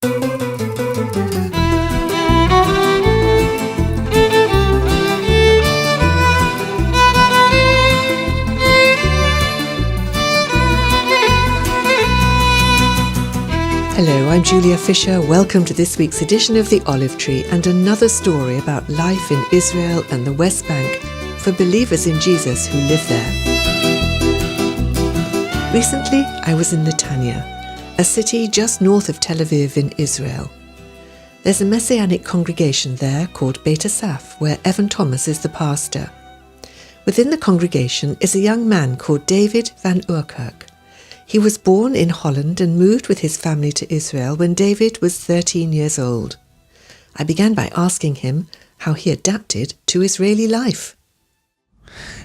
Hello, I'm Julia Fisher. Welcome to this week's edition of The Olive Tree and another story about life in Israel and the West Bank for believers in Jesus who live there. Recently, I was in Netanya, a city just north of Tel Aviv in Israel. There's a Messianic congregation there called Beit Asaph, where Evan Thomas is the pastor. Within the congregation is a young man called David van Oukerk. He was born in Holland and moved with his family to Israel when David was 13 years old. I began by asking him how he adapted to Israeli life.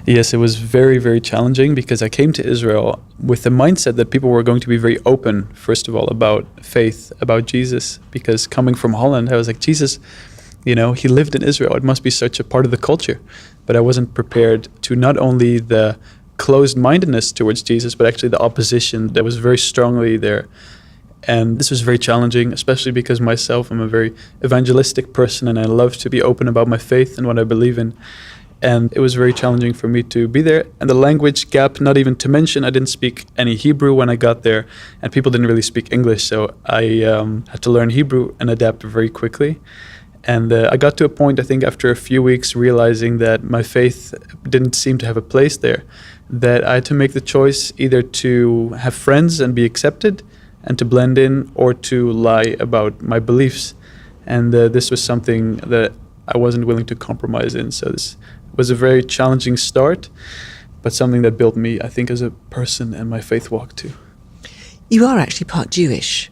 Yes, it was very, very challenging because I came to Israel with the mindset that people were going to be very open, first of all, about faith, about Jesus. Because coming from Holland, I was like, Jesus, he lived in Israel. It must be such a part of the culture. But I wasn't prepared to not only the closed-mindedness towards Jesus, but actually the opposition that was very strongly there. And this was very challenging, especially because myself, I'm a very evangelistic person and I love to be open about my faith and what I believe in. And it was very challenging for me to be there. And the language gap, not even to mention, I didn't speak any Hebrew when I got there, and people didn't really speak English. So I had to learn Hebrew and adapt very quickly. And I got to a point, I think, after a few weeks, realizing that my faith didn't seem to have a place there, that I had to make the choice either to have friends and be accepted and to blend in, or to lie about my beliefs. And this was something that I wasn't willing to compromise in. So this was a very challenging start, but something that built me, I think, as a person and my faith walk too. You are actually part Jewish.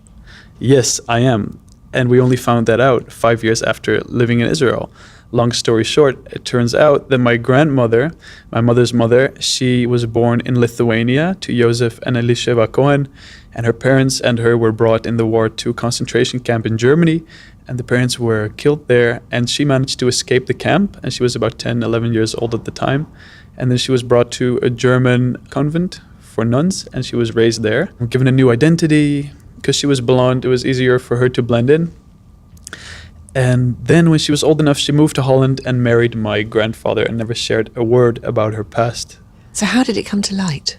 Yes, I am. And we only found that out 5 years after living in Israel. Long story short, it turns out that my grandmother, my mother's mother, she was born in Lithuania to Joseph and Elisheva Cohen, and her parents and her were brought in the war to a concentration camp in Germany, and the parents were killed there, and she managed to escape the camp, and she was about 10, 11 years old at the time, and then she was brought to a German convent for nuns, and she was raised there, given a new identity. Because she was blonde, it was easier for her to blend in. And then when she was old enough, she moved to Holland and married my grandfather and never shared a word about her past. So how did it come to light?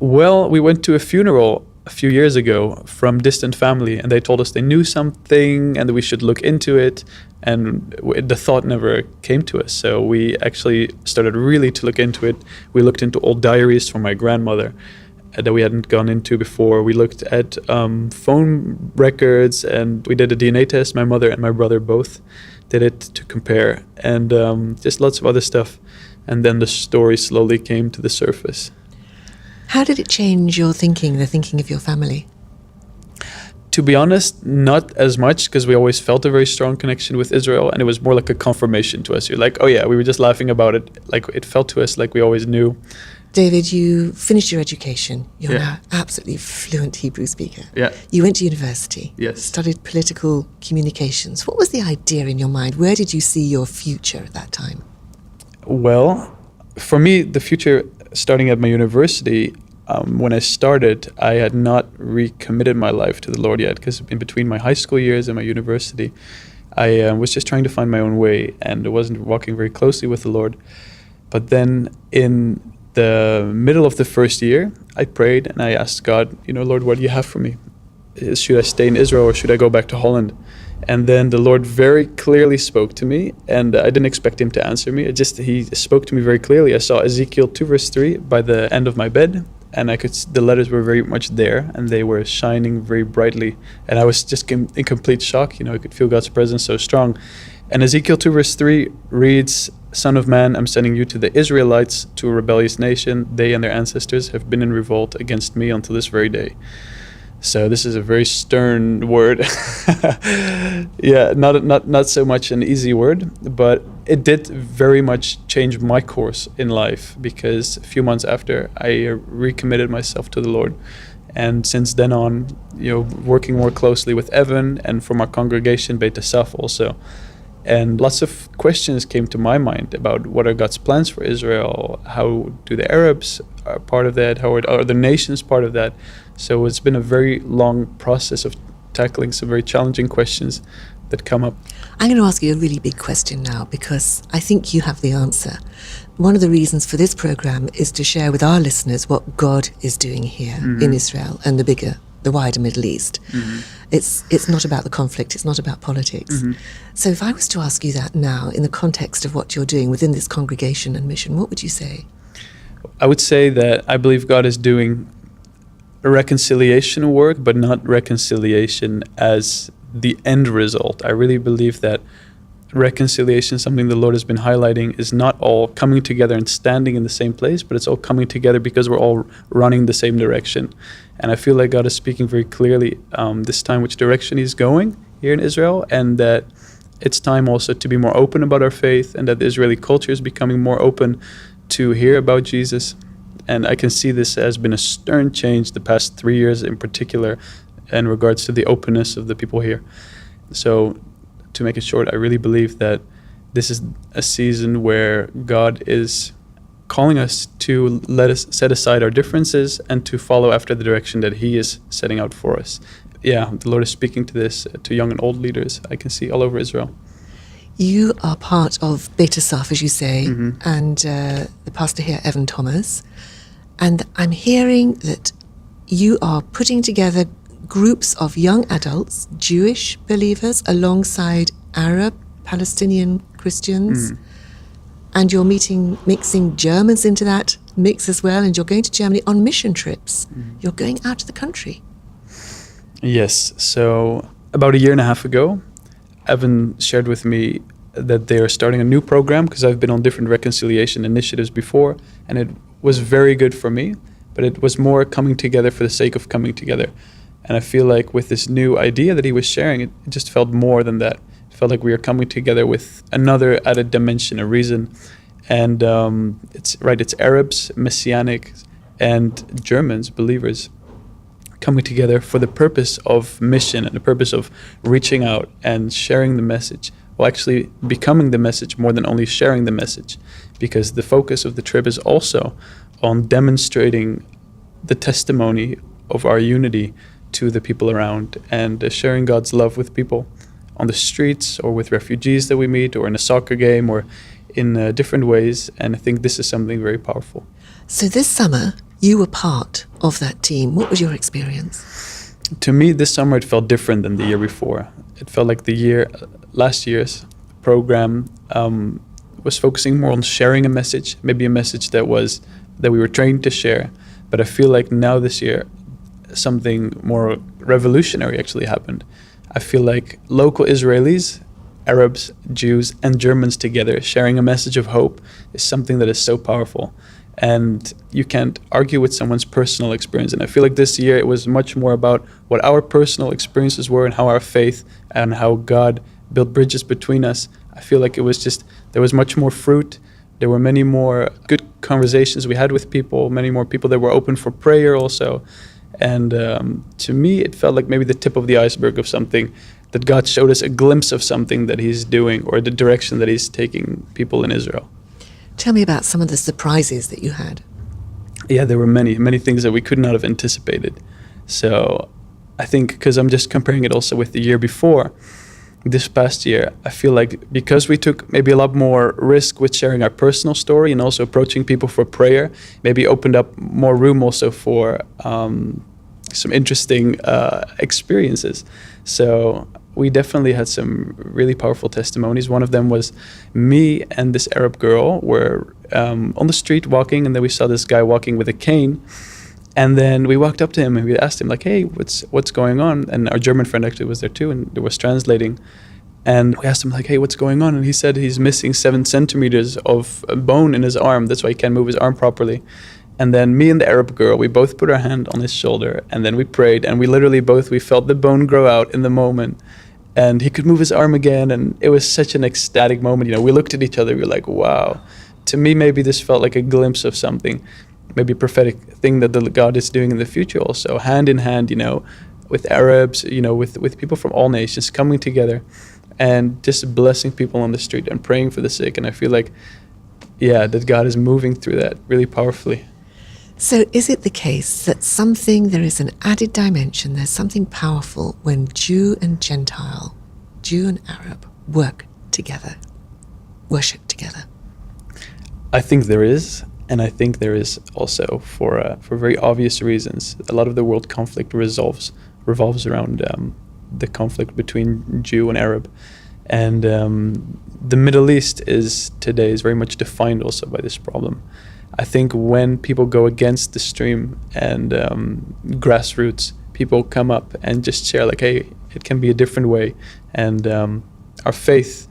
Well, we went to a funeral a few years ago from distant family, and they told us they knew something and that we should look into it. And the thought never came to us. So we actually started really to look into it. We looked into old diaries from my grandmother that we hadn't gone into before. We looked at phone records, and we did a DNA test. My mother and my brother both did it to compare, and just lots of other stuff. And then the story slowly came to the surface. How did it change your thinking, the thinking of your family? To be honest, not as much, because we always felt a very strong connection with Israel, and it was more like a confirmation to us. You're like, oh yeah, we were just laughing about it. Like, it felt to us like we always knew. David, you finished your education. You're Yeah. now absolutely fluent Hebrew speaker. Yeah. You went to university. Yes. Studied political communications. What was the idea in your mind? Where did you see your future at that time? Well, for me, the future, starting at my university, when I started, I had not recommitted my life to the Lord yet, because in between my high school years and my university, I was just trying to find my own way, and I wasn't walking very closely with the Lord. But then in the middle of the first year, I prayed and I asked God, Lord, what do you have for me? Should I stay in Israel or should I go back to Holland? And then the Lord very clearly spoke to me, and I didn't expect him to answer me. He spoke to me very clearly. I saw Ezekiel 2 verse 3 by the end of my bed, and the letters were very much there, and they were shining very brightly. And I was just in complete shock. I could feel God's presence so strong. And Ezekiel 2 verse 3 reads, Son of man, I'm sending you to the Israelites, to a rebellious nation. They and their ancestors have been in revolt against me until this very day. So this is a very stern word. Yeah, not so much an easy word, but it did very much change my course in life, because a few months after, I recommitted myself to the Lord. And since then on, working more closely with Evan and from our congregation, Beit Asaph also. And lots of questions came to my mind about what are God's plans for Israel? How do the Arabs are part of that? How are other nations part of that? So it's been a very long process of tackling some very challenging questions that come up. I'm going to ask you a really big question now because I think you have the answer. One of the reasons for this program is to share with our listeners what God is doing here in Israel and the wider Middle East. It's not about the conflict, it's not about politics. So if I was to ask you that now in the context of what you're doing within this congregation and mission, what would you say? I would say that I believe God is doing a reconciliation work, but not reconciliation as the end result. I really believe that reconciliation, something the Lord has been highlighting, is not all coming together and standing in the same place, but it's all coming together because we're all running the same direction. And I feel like God is speaking very clearly this time which direction He's going here in Israel, and that it's time also to be more open about our faith, and that the Israeli culture is becoming more open to hear about Jesus. And I can see this has been a stern change the past 3 years in particular in regards to the openness of the people here. So to make it short, I really believe that this is a season where God is calling us to let us set aside our differences and to follow after the direction that He is setting out for us. Yeah, the Lord is speaking to this to young and old leaders I can see all over Israel. You are part of Beit Asaph, as you say, and the pastor here, Evan Thomas. And I'm hearing that you are putting together groups of young adults, Jewish believers, alongside Arab, Palestinian Christians. And you're mixing Germans into that mix as well. And you're going to Germany on mission trips. You're going out of the country. Yes. So about a year and a half ago, Evan shared with me that they are starting a new program, because I've been on different reconciliation initiatives before, and it was very good for me, but it was more coming together for the sake of coming together. And I feel like with this new idea that he was sharing, it just felt more than that. It felt like we are coming together with another added dimension, a reason. And it's Arabs, Messianic, and Germans, believers, coming together for the purpose of mission and the purpose of reaching out and sharing the message. Well, actually becoming the message more than only sharing the message, because the focus of the trip is also on demonstrating the testimony of our unity to the people around, and sharing God's love with people on the streets or with refugees that we meet, or in a soccer game, or in different ways. And I think this is something very powerful. So this summer, you were part of that team. What was your experience? To me, this summer, it felt different than the year before. It felt like last year's program was focusing more on sharing a message, maybe a message that we were trained to share. But I feel like now this year, something more revolutionary actually happened. I feel like local Israelis, Arabs, Jews, and Germans together sharing a message of hope is something that is so powerful. And you can't argue with someone's personal experience. And I feel like this year it was much more about what our personal experiences were and how our faith and how God built bridges between us. I feel like there was much more fruit. There were many more good conversations we had with people, many more people that were open for prayer also. And to me, it felt like maybe the tip of the iceberg of something, that God showed us a glimpse of something that He's doing, or the direction that He's taking people in Israel. Tell me about some of the surprises that you had. Yeah, there were many things that we could not have anticipated. So I think, because I'm just comparing it also with the year before, this past year, I feel like because we took maybe a lot more risk with sharing our personal story and also approaching people for prayer, maybe opened up more room also for some interesting experiences. So we definitely had some really powerful testimonies. One of them was me and this Arab girl were on the street walking, and then we saw this guy walking with a cane. And then we walked up to him and we asked him, like, hey, what's going on? And our German friend actually was there too, and there was translating. And we asked him, like, hey, what's going on? And he said he's missing 7 centimeters of bone in his arm. That's why he can't move his arm properly. And then me and the Arab girl, we both put our hand on his shoulder, and then we prayed, and we literally we felt the bone grow out in the moment. And he could move his arm again, and it was such an ecstatic moment. You know, we looked at each other, we were like, wow. To me, maybe this felt like a glimpse of something, maybe a prophetic thing that God is doing in the future also, hand in hand, you know, with Arabs, you know, with people from all nations coming together and just blessing people on the street and praying for the sick. And I feel like, yeah, that God is moving through that really powerfully. So is it the case that there is an added dimension, there's something powerful when Jew and Gentile, Jew and Arab work together, worship together? I think there is, and I think there is also for very obvious reasons. A lot of the world conflict revolves around the conflict between Jew and Arab, and the Middle East today is very much defined also by this problem. I think when people go against the stream and grassroots, people come up and just share like, hey, it can be a different way, and our faith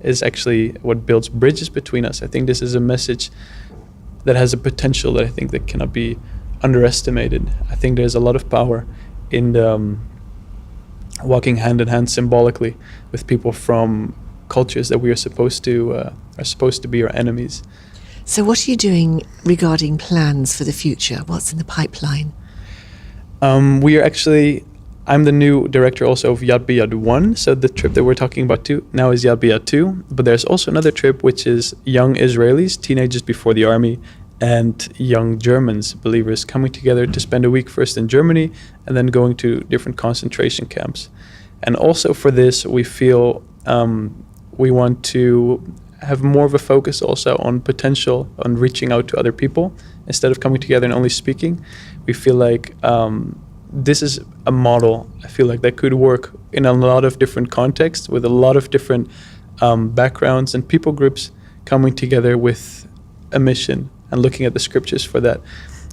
is actually what builds bridges between us. I think this is a message that has a potential that I think that cannot be underestimated. I think there's a lot of power in walking hand in hand symbolically with people from cultures that we are supposed to be our enemies. So what are you doing regarding plans for the future? What's in the pipeline? I'm the new director also of Yad B'Yad 1, so the trip that we're talking about now is Yad B'Yad 2, but there's also another trip which is young Israelis, teenagers before the army, and young Germans, believers, coming together to spend a week first in Germany and then going to different concentration camps. And also for this, we feel we want to have more of a focus also on potential, on reaching out to other people, instead of coming together and only speaking. We feel like this is a model, I feel like, that could work in a lot of different contexts with a lot of different backgrounds and people groups coming together with a mission and looking at the scriptures for that.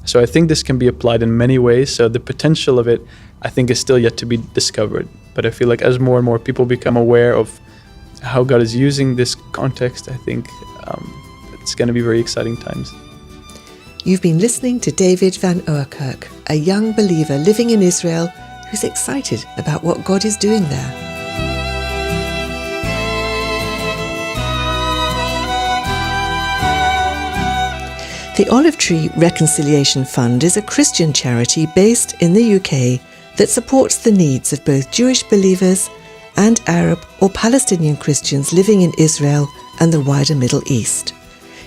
So I think this can be applied in many ways. So the potential of it, I think, is still yet to be discovered. But I feel like as more and more people become aware of how God is using this context, I think it's going to be very exciting times. You've been listening to David van Oukerk, a young believer living in Israel who's excited about what God is doing there. The Olive Tree Reconciliation Fund is a Christian charity based in the UK that supports the needs of both Jewish believers and Arab or Palestinian Christians living in Israel and the wider Middle East.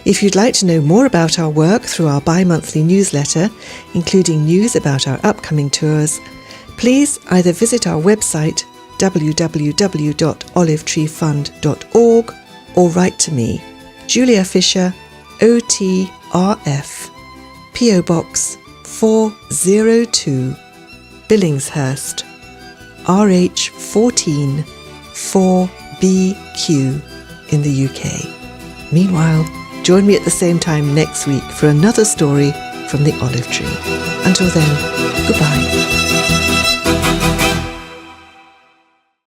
If you'd like to know more about our work through our bi-monthly newsletter, including news about our upcoming tours, please either visit our website www.olivetreefund.org or write to me, Julia Fisher, OTRF, PO Box 402, Billingshurst, RH14 4BQ in the UK. Meanwhile, join me at the same time next week for another story from the Olive Tree. Until then, goodbye.